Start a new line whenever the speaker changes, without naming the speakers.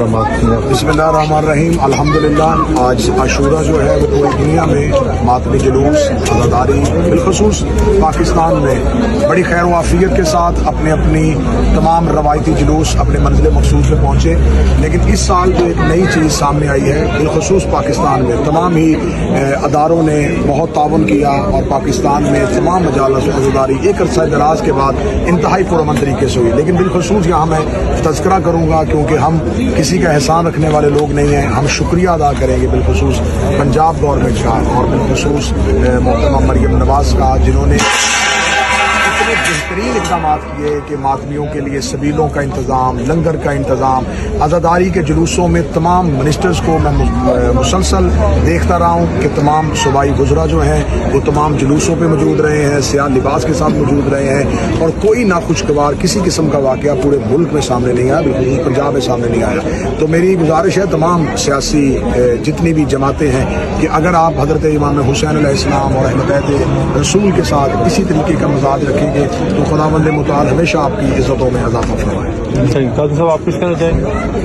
اقدامات کیے؟
बिस्मिल्लाहिर्रहमानिर्रहीम अल्हम्दुलिल्लाह। आज आशूरा जो है वो पूरी दुनिया में मातमी जुलूस अज़ादारी बिलखसूस पाकिस्तान में बड़ी खैर वाफियत के साथ अपने अपनी तमाम रवायती जुलूस अपने मंजिल मखसूस पे पहुँचे। लेकिन इस साल जो एक नई चीज़ सामने आई है बिलखसूस पाकिस्तान में तमाम ही अदारों ने बहुत ताउन किया और पाकिस्तान में तमाम मजालस अज़ादारी एक अरसा दराज के बाद इंतहाई पुरअमन तरीके से हुई। लेकिन बिलखसूस यहाँ मैं तज़किरा करूँगा क्योंकि हम किसी का एहसान रखने वाले लोग नहीं हैं, हम शुक्रिया अदा करेंगे बिलखसूस पंजाब गवर्नमेंट का और बिलखसूस मोहतरमा मरियम नवाज का, जिन्होंने इतने बेहतरीन इक़दाम किए कि मातमियों के लिए सबीलों का इंतज़ाम, लंगर का इंतज़ाम, आज़ादारी के जुलूसों में तमाम मिनिस्टर्स को मैं मुसलसल देखता रहा हूँ कि तमाम सूबाई गुज़रा जो हैं वो तमाम जुलूसों पे मौजूद रहे हैं, सियाह लिबास के साथ मौजूद रहे हैं और कोई नाखुशगवार किसी किस्म का वाक़या पूरे मुल्क में सामने नहीं आया, बिल्कुल पंजाब में सामने नहीं आया। तो मेरी गुजारिश है तमाम सियासी जितनी भी जमातें हैं कि अगर आप हज़रत इमाम हुसैन अलैहिस्सलाम और अहले बैत रसूल के साथ इसी तरीके का मजाज रखेंगे तो खुदावंद मुताल हमेशा आपकी इज़्ज़तों में इज़ाफ़ा फरमाए।
काजी साहब, आप कुछ कहना चाहेंगे?